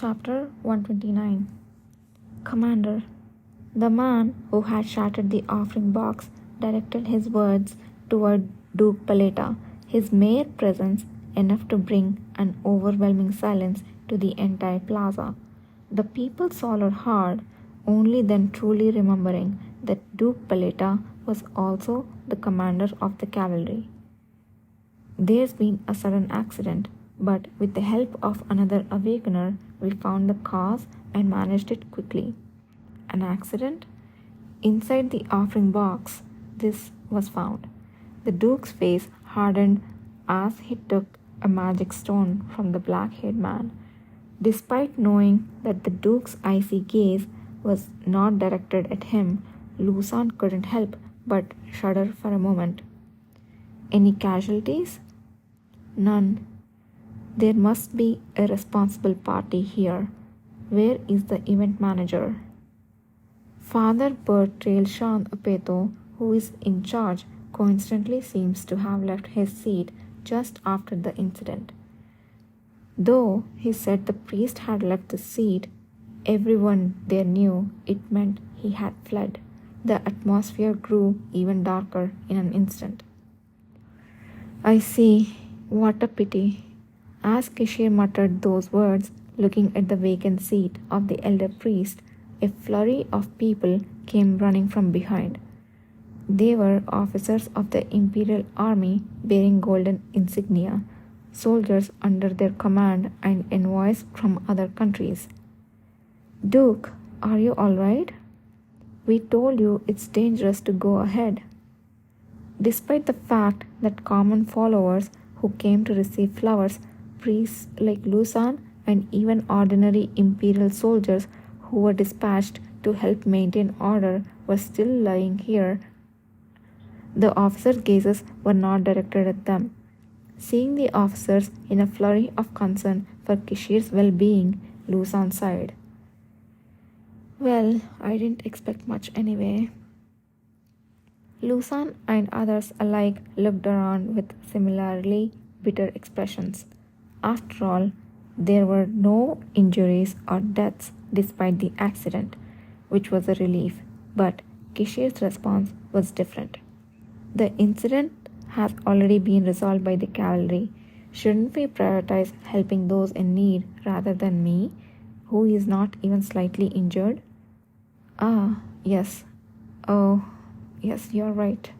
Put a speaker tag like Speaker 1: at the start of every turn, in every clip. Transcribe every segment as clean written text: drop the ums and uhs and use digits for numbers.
Speaker 1: Chapter 129. Commander. The man who had shattered the offering box directed his words toward Duke Paleta, his mere presence enough to bring an overwhelming silence to the entire plaza. The people swallowed hard, only then truly remembering that Duke Paleta was also the commander of the cavalry. There's been a sudden accident, but with the help of another awakener, we found the cause and managed it quickly. An accident? Inside the offering box, this was found. The Duke's face hardened as he took a magic stone from the black-haired man. Despite knowing that the Duke's icy gaze was not directed at him, Lusan couldn't help but shudder for a moment. Any casualties? None. There must be a responsible party here. Where is the event manager? Father Bertrail Shan Apeto, who is in charge, coincidentally seems to have left his seat just after the incident. Though he said the priest had left the seat, everyone there knew it meant he had fled. The atmosphere grew even darker in an instant. I see. What a pity. As Kishir muttered those words, looking at the vacant seat of the elder priest, a flurry of people came running from behind. They were officers of the imperial army bearing golden insignia, soldiers under their command and envoys from other countries. Duke, are you all right? We told you it's dangerous to go ahead. Despite the fact that common followers who came to receive flowers, priests like Lusan, and even ordinary imperial soldiers who were dispatched to help maintain order were still lying here, the officers' gazes were not directed at them. Seeing the officers in a flurry of concern for Kishir's well-being, Lusan sighed. Well, I didn't expect much anyway. Lusan and others alike looked around with similarly bitter expressions. After all, there were no injuries or deaths despite the accident, which was a relief, but Kishir's response was different. The incident has already been resolved by the cavalry. Shouldn't we prioritize helping those in need rather than me, who is not even slightly injured? Ah, yes. Oh, yes, you're right.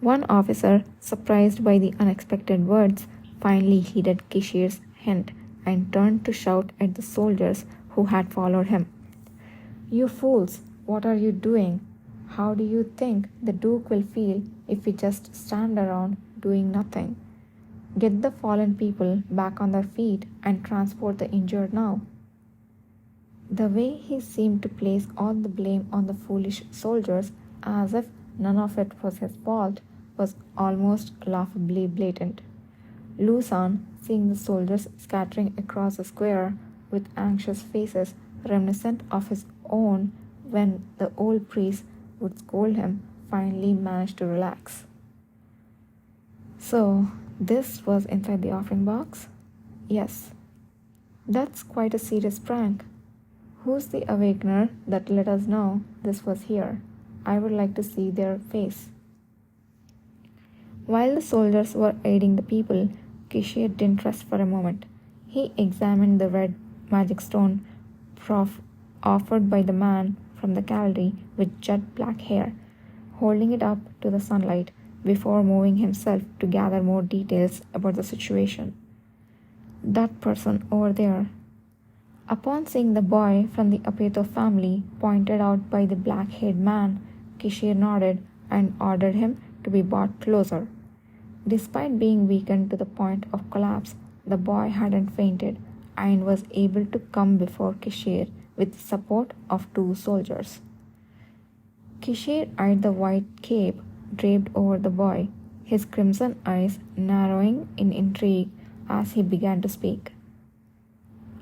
Speaker 1: One officer, surprised by the unexpected words, finally heeded Kishir's hint and turned to shout at the soldiers who had followed him. You fools, what are you doing? How do you think the Duke will feel if we just stand around doing nothing? Get the fallen people back on their feet and transport the injured now. The way he seemed to place all the blame on the foolish soldiers, as if none of it was his fault, was almost laughably blatant. Lusan, seeing the soldiers scattering across the square with anxious faces reminiscent of his own when the old priest would scold him, finally managed to relax. So, this was inside the offering box? Yes. That's quite a serious prank. Who's the awakener that let us know this was here? I would like to see their face. While the soldiers were aiding the people, Kishir didn't rest for a moment. He examined the red magic stone offered by the man from the cavalry with jet black hair, holding it up to the sunlight before moving himself to gather more details about the situation. That person over there. Upon seeing the boy from the Apeto family pointed out by the black-haired man, Kishir nodded and ordered him to be brought closer. Despite being weakened to the point of collapse, the boy hadn't fainted and was able to come before Kishir with the support of two soldiers. Kishir eyed the white cape draped over the boy, his crimson eyes narrowing in intrigue as he began to speak.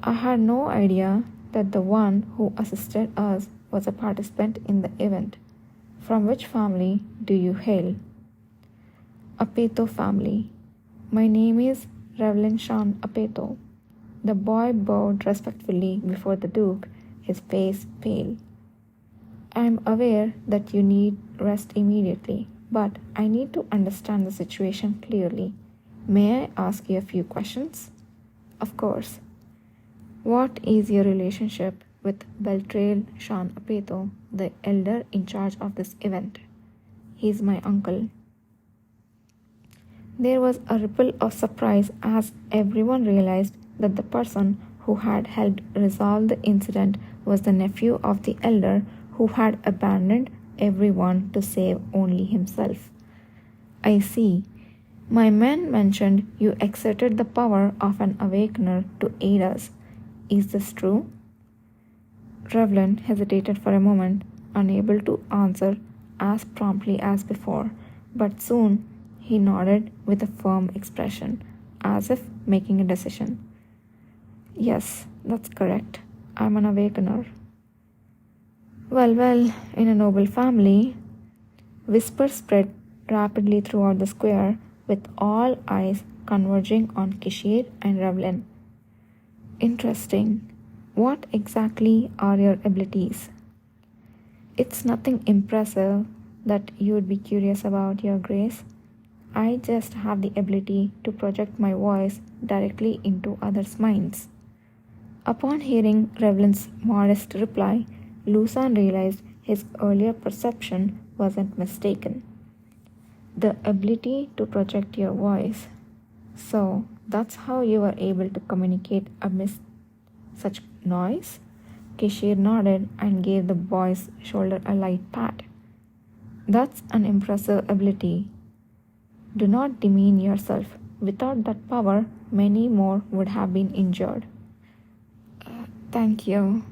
Speaker 1: I had no idea that the one who assisted us was a participant in the event. From which family do you hail? Apeto family. My name is Revlin Shan Apeto. The boy bowed respectfully before the Duke, his face pale. I am aware that you need rest immediately, but I need to understand the situation clearly. May I ask you a few questions? Of course. What is your relationship with Beltrail Sean Apeto, the elder in charge of this event? He is my uncle. There was a ripple of surprise as everyone realized that the person who had helped resolve the incident was the nephew of the elder who had abandoned everyone to save only himself. I see. My men mentioned you exerted the power of an awakener to aid us. Is this true? Revlin hesitated for a moment, unable to answer as promptly as before, but soon he nodded with a firm expression, as if making a decision. Yes, that's correct. I'm an awakener. Well, in a noble family. Whispers spread rapidly throughout the square, with all eyes converging on Kishir and Revlin. Interesting. What exactly are your abilities? It's nothing impressive that you would be curious about, Your Grace. I just have the ability to project my voice directly into others' minds. Upon hearing Revlin's modest reply, Lusan realized his earlier perception wasn't mistaken. The ability to project your voice. So, that's how you were able to communicate amidst such noise? Kishir nodded and gave the boy's shoulder a light pat. That's an impressive ability. Do not demean yourself. Without that power, many more would have been injured. Thank you.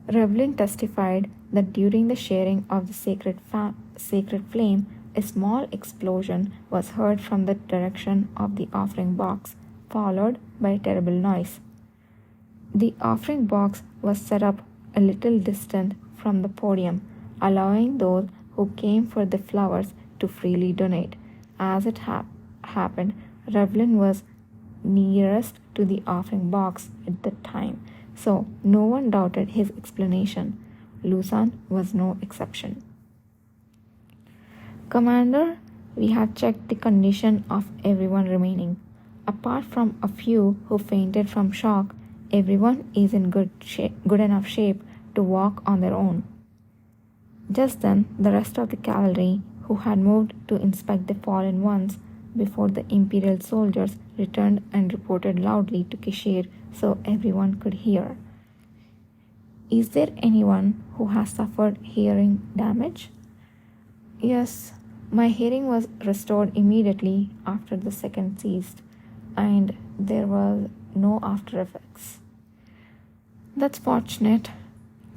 Speaker 1: Revlin testified that during the sharing of the sacred flame, a small explosion was heard from the direction of the offering box, followed by a terrible noise. The offering box was set up a little distant from the podium, allowing those who came for the flowers to freely donate. As it happened, Revlin was nearest to the offering box at the time, so no one doubted his explanation. Lusan was no exception. Commander, we have checked the condition of everyone remaining. Apart from a few who fainted from shock, everyone is in good enough shape to walk on their own. Just then, the rest of the cavalry, who had moved to inspect the fallen ones before the Imperial soldiers returned and reported loudly to Kishir so everyone could hear. Is there anyone who has suffered hearing damage? Yes, my hearing was restored immediately after the second ceased, and there was no after effects. That's fortunate.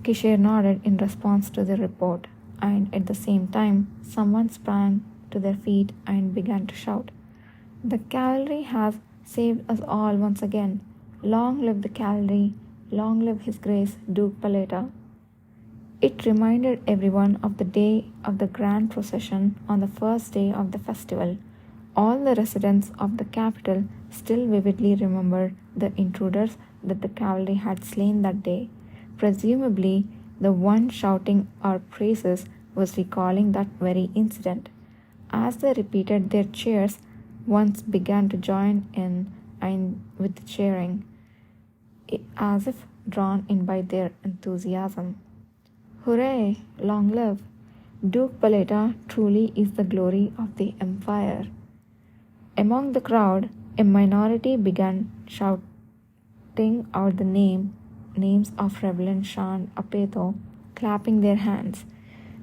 Speaker 1: Kishir nodded in response to the report, and at the same time, someone sprang to their feet and began to shout. The cavalry has saved us all once again. Long live the cavalry, long live His Grace Duke Paleta. It reminded everyone of the day of the grand procession on the first day of the festival. All the residents of the capital still vividly remembered the intruders that the cavalry had slain that day. Presumably, the one shouting our praises was recalling that very incident. As they repeated their cheers, ones began to join in and with the cheering, as if drawn in by their enthusiasm. Hooray! Long live! Duke Paleta truly is the glory of the Empire. Among the crowd, a minority began shouting out the names of Revlin Sean Apeto, clapping their hands.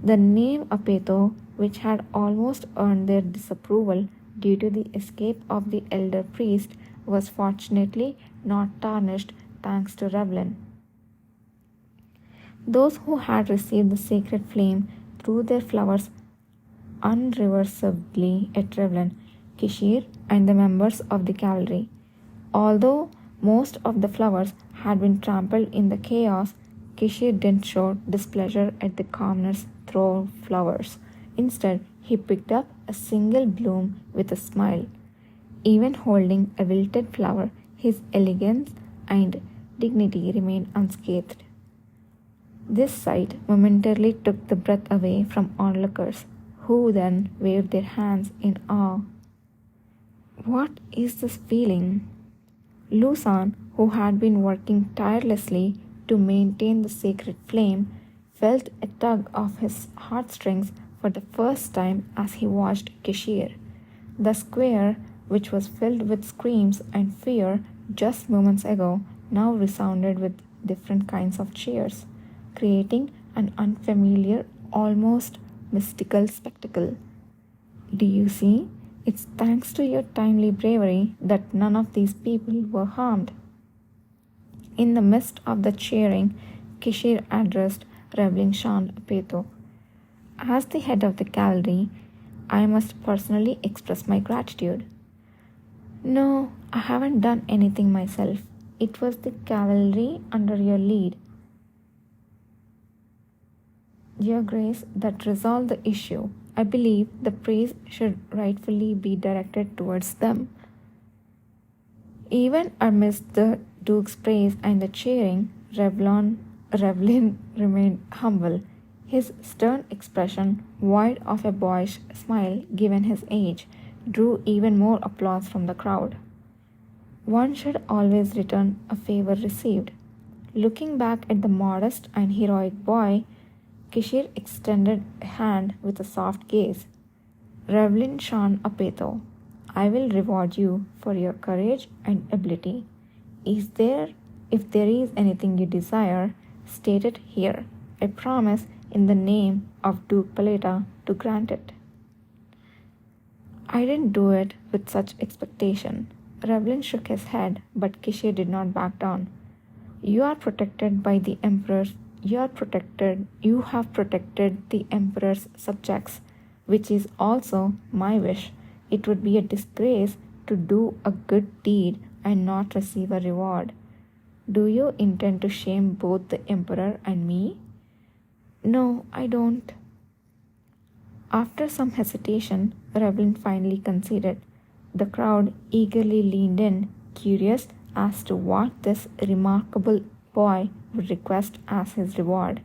Speaker 1: The name Apeto, which had almost earned their disapproval due to the escape of the elder priest, was fortunately not tarnished thanks to Revlin. Those who had received the sacred flame threw their flowers unreversibly at Revlin, Kishir, and the members of the cavalry. Although most of the flowers had been trampled in the chaos, Kishir didn't show displeasure at the commoners' throw of flowers. Instead, he picked up a single bloom with a smile. Even holding a wilted flower, his elegance and dignity remained unscathed. This sight momentarily took the breath away from onlookers, who then waved their hands in awe. What is this feeling? Lusan, who had been working tirelessly to maintain the sacred flame, felt a tug of his heartstrings for the first time as he watched Kishir. The square, which was filled with screams and fear just moments ago, now resounded with different kinds of cheers, creating an unfamiliar, almost mystical spectacle. Do you see? It's thanks to your timely bravery that none of these people were harmed. In the midst of the cheering, Kishir addressed Rebelin Shan Peto. As the head of the cavalry, I must personally express my gratitude. No, I haven't done anything myself. It was the cavalry under your lead, Your Grace, that resolved the issue. I believe the praise should rightfully be directed towards them. Even amidst the Duke's praise and the cheering, Revlin remained humble. His stern expression, void of a boyish smile given his age, drew even more applause from the crowd. One should always return a favor received. Looking back at the modest and heroic boy, Kishir extended a hand with a soft gaze. Revlin Shan Apeto, I will reward you for your courage and ability. If there is anything you desire, state it here. I promise in the name of Duke Paleta to grant it. I didn't do it with such expectation. Revlin shook his head, but Kishir did not back down. You are protected by the Emperor's You have protected the Emperor's subjects, which is also my wish. It would be a disgrace to do a good deed and not receive a reward. Do you intend to shame both the Emperor and me? No, I don't. After some hesitation, Revlin finally conceded. The crowd eagerly leaned in, curious as to what this remarkable boy would request as his reward.